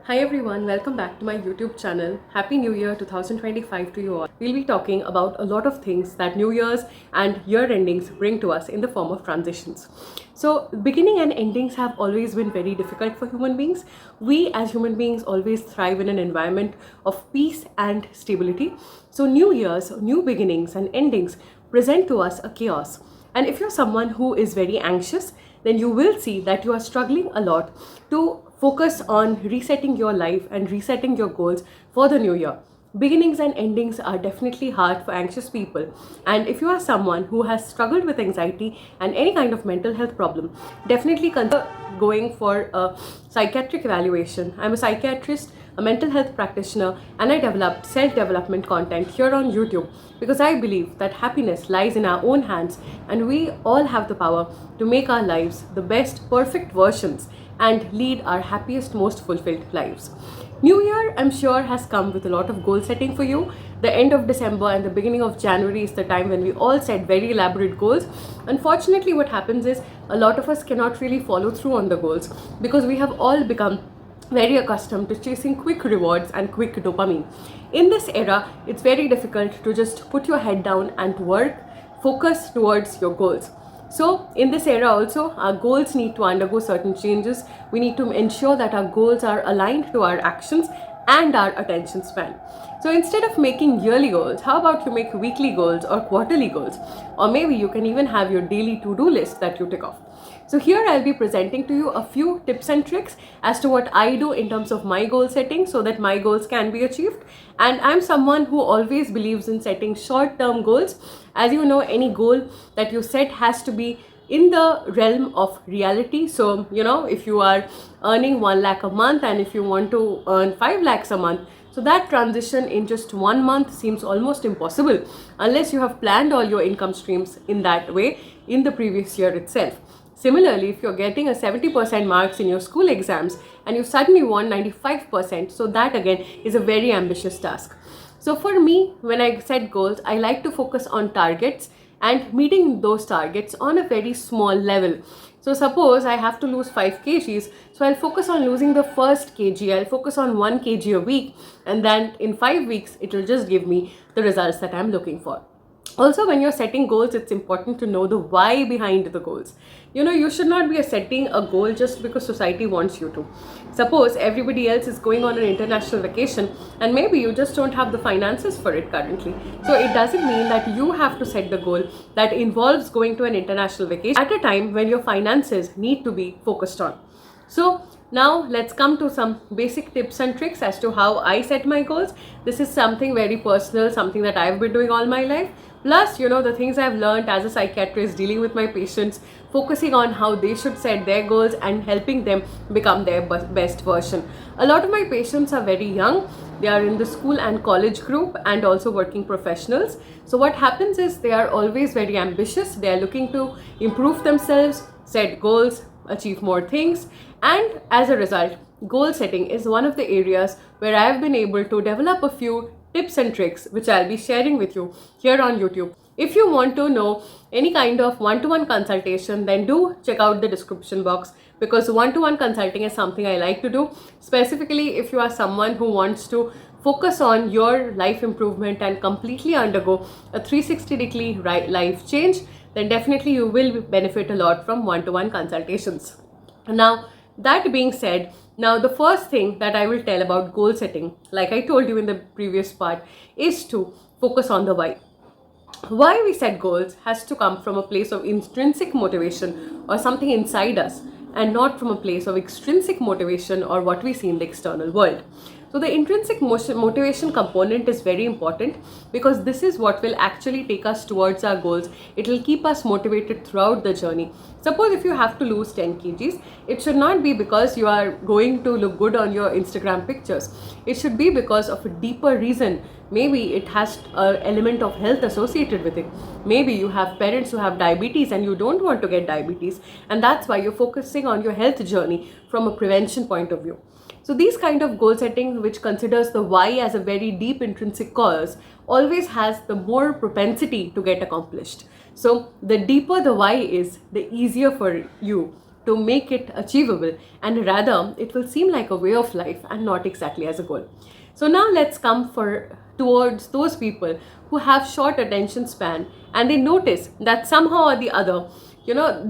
Hi everyone, welcome back to my YouTube channel. Happy New Year 2025 to you all. We'll be talking about a lot of things that New Year's and year endings bring to us in the form of transitions. So, beginning and endings have always been very difficult for human beings. We as human beings always thrive in an environment of peace and stability. So, New Year's, new beginnings and endings present to us a chaos. And if you're someone who is very anxious, then you will see that you are struggling a lot to focus on resetting your life and resetting your goals for the new year. Beginnings and endings are definitely hard for anxious people. And if you are someone who has struggled with anxiety and any kind of mental health problem, definitely consider going for a psychiatric evaluation. I'm a psychiatrist, a mental health practitioner, and I developed self-development content here on YouTube because I believe that happiness lies in our own hands and we all have the power to make our lives the best, perfect versions and lead our happiest, most fulfilled lives. New Year, I'm sure, has come with a lot of goal setting for you. The end of December and the beginning of January is the time when we all set very elaborate goals. Unfortunately, what happens is a lot of us cannot really follow through on the goals because we have all become very accustomed to chasing quick rewards and quick dopamine. In this era, it's very difficult to just put your head down and work, focus towards your goals. So in this era also, our goals need to undergo certain changes. We need to ensure that our goals are aligned to our actions and our attention span. So instead of making yearly goals, how about you make weekly goals or quarterly goals? Or maybe you can even have your daily to-do list that you tick off. So here I'll be presenting to you a few tips and tricks as to what I do in terms of my goal setting so that my goals can be achieved. And I'm someone who always believes in setting short-term goals. As you know, any goal that you set has to be in the realm of reality. So, if you are earning 1 lakh a month and if you want to earn 5 lakhs a month, so that transition in just 1 month seems almost impossible unless you have planned all your income streams in that way in the previous year itself. Similarly, if you're getting a 70% marks in your school exams and you suddenly want 95%, so that again is a very ambitious task. So for me, when I set goals, I like to focus on targets and meeting those targets on a very small level. So suppose I have to lose 5 kgs, so I'll focus on losing the first kg, I'll focus on 1 kg a week, and then in 5 weeks, it will just give me the results that I'm looking for. Also, when you're setting goals, it's important to know the why behind the goals. You should not be setting a goal just because society wants you to. Suppose everybody else is going on an international vacation and maybe you just don't have the finances for it currently. So it doesn't mean that you have to set the goal that involves going to an international vacation at a time when your finances need to be focused on. So now let's come to some basic tips and tricks as to how I set my goals. This is something very personal, something that I've been doing all my life. Plus, the things I've learned as a psychiatrist dealing with my patients, focusing on how they should set their goals and helping them become their best version. A lot of my patients are very young. They are in the school and college group and also working professionals. So what happens is they are always very ambitious. They are looking to improve themselves, set goals, achieve more things, and as a result, goal setting is one of the areas where I have been able to develop a few tips and tricks which I'll be sharing with you here on YouTube. If you want to know any kind of one-to-one consultation, then do check out the description box because one-to-one consulting is something I like to do. Specifically, if you are someone who wants to focus on your life improvement and completely undergo a 360-degree life change, then definitely you will benefit a lot from one-to-one consultations. Now, that being said, now the first thing that I will tell about goal setting, like I told you in the previous part, is to focus on the why. Why we set goals has to come from a place of intrinsic motivation or something inside us and not from a place of extrinsic motivation or what we see in the external world. So the intrinsic motivation component is very important because this is what will actually take us towards our goals. It will keep us motivated throughout the journey. Suppose if you have to lose 10 kgs, it should not be because you are going to look good on your Instagram pictures. It should be because of a deeper reason. Maybe it has an element of health associated with it. Maybe you have parents who have diabetes and you don't want to get diabetes, and that's why you're focusing on your health journey from a prevention point of view. So these kind of goal setting, which considers the why as a very deep intrinsic cause, always has the more propensity to get accomplished. So the deeper the why is, the easier for you to make it achievable, and rather it will seem like a way of life and not exactly as a goal. So now let's come towards those people who have short attention span, and they notice that somehow or the other,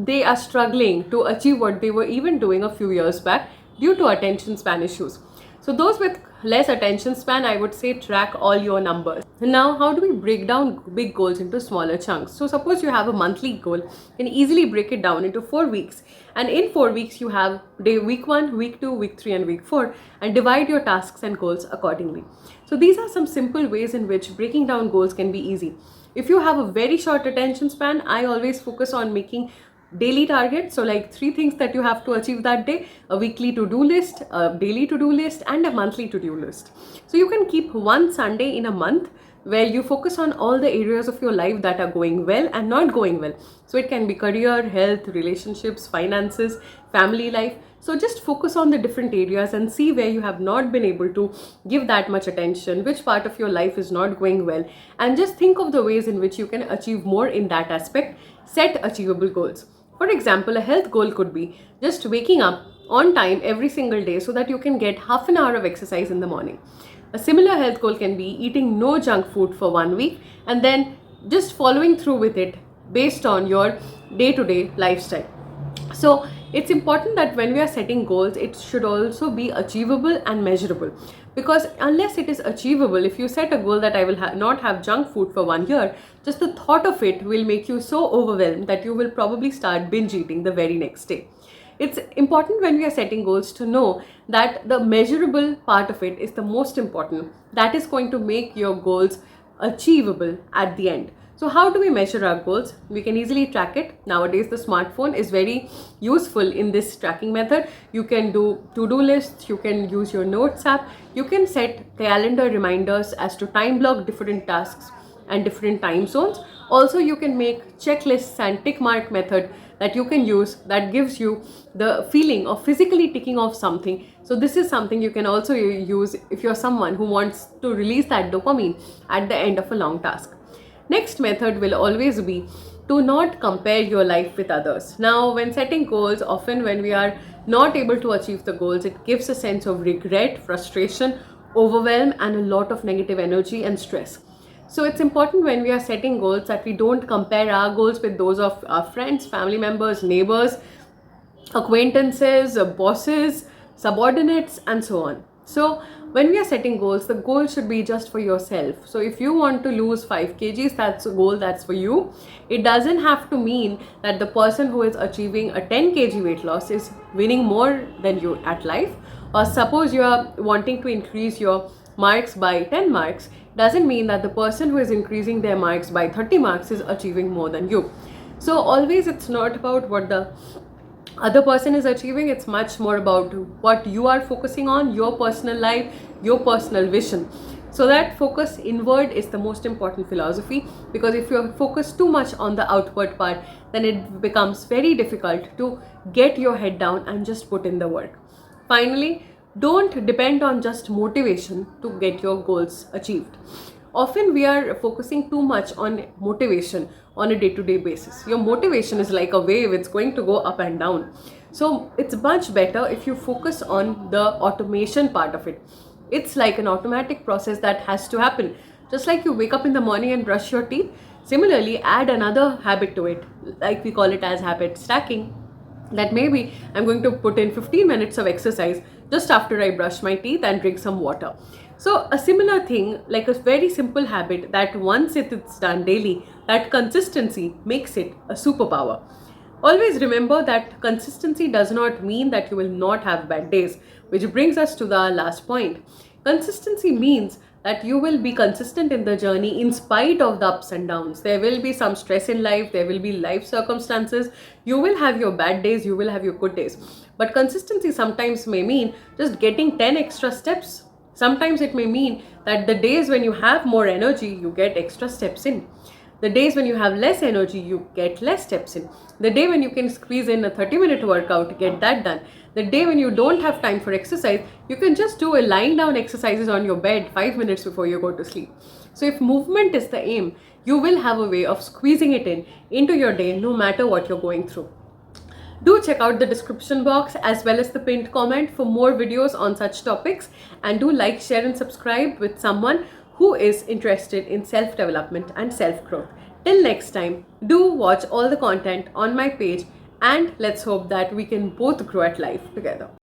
they are struggling to achieve what they were even doing a few years back due to attention span issues. So those with less attention span, I would say, track all your numbers. Now, how do we break down big goals into smaller chunks? So suppose you have a monthly goal, you can easily break it down into 4 weeks. And in 4 weeks, you have week 1, week 2, week 3 and week 4, and divide your tasks and goals accordingly. So these are some simple ways in which breaking down goals can be easy. If you have a very short attention span, I always focus on making daily targets. So like 3 things that you have to achieve that day: a weekly to-do list, a daily to-do list, and a monthly to-do list. So you can keep one Sunday in a month where you focus on all the areas of your life that are going well and not going well. So it can be career, health, relationships, finances, family life. So just focus on the different areas and see where you have not been able to give that much attention, which part of your life is not going well, and just think of the ways in which you can achieve more in that aspect. Set achievable goals. For example, a health goal could be just waking up on time every single day so that you can get half an hour of exercise in the morning. A similar health goal can be eating no junk food for 1 week and then just following through with it based on your day-to-day lifestyle. So it's important that when we are setting goals, it should also be achievable and measurable, because unless it is achievable, if you set a goal that I will not have junk food for 1 year, just the thought of it will make you so overwhelmed that you will probably start binge eating the very next day. It's important when we are setting goals to know that the measurable part of it is the most important. That is going to make your goals achievable at the end. So how do we measure our goals? We can easily track it. Nowadays, the smartphone is very useful in this tracking method. You can do to-do lists, you can use your notes app, you can set calendar reminders as to time block different tasks and different time zones. Also, you can make checklists and tick mark method that you can use that gives you the feeling of physically ticking off something. So this is something you can also use if you're someone who wants to release that dopamine at the end of a long task. Next method will always be to not compare your life with others. Now, when setting goals, often when we are not able to achieve the goals, it gives a sense of regret, frustration, overwhelm, and a lot of negative energy and stress. So it's important when we are setting goals that we don't compare our goals with those of our friends, family members, neighbors, acquaintances, bosses, subordinates, and so on. So when we are setting goals, the goal should be just for yourself. So if you want to lose 5 kgs, that's a goal that's for you. It doesn't have to mean that the person who is achieving a 10 kg weight loss is winning more than you at life. Or suppose you are wanting to increase your marks by 10 marks, doesn't mean that the person who is increasing their marks by 30 marks is achieving more than you. So always it's not about what the other person is achieving, it's much more about what you are focusing on, your personal life, your personal vision. So that focus inward is the most important philosophy, because if you focus too much on the outward part, then it becomes very difficult to get your head down and just put in the work. Finally, don't depend on just motivation to get your goals achieved. Often we are focusing too much on motivation on a day-to-day basis. Your motivation is like a wave, it's going to go up and down. So it's much better if you focus on the automation part of it. It's like an automatic process that has to happen. Just like you wake up in the morning and brush your teeth, similarly add another habit to it, like we call it as habit stacking. That maybe I'm going to put in 15 minutes of exercise just after I brush my teeth and drink some water. So a similar thing, like a very simple habit that once it's done daily, that consistency makes it a superpower. Always remember that consistency does not mean that you will not have bad days, which brings us to the last point. Consistency means that you will be consistent in the journey in spite of the ups and downs. There will be some stress in life, there will be life circumstances, you will have your bad days, you will have your good days. But consistency sometimes may mean just getting 10 extra steps. Sometimes it may mean that the days when you have more energy, you get extra steps in. The days when you have less energy, you get less steps in. The day when you can squeeze in a 30-minute workout, get that done. The day when you don't have time for exercise, you can just do a lying down exercises on your bed 5 minutes before you go to sleep. So if movement is the aim, you will have a way of squeezing it into your day, no matter what you're going through. Do check out the description box as well as the pinned comment for more videos on such topics, and do like, share and subscribe with someone who is interested in self-development and self-growth. Till next time, do watch all the content on my page, and let's hope that we can both grow at life together.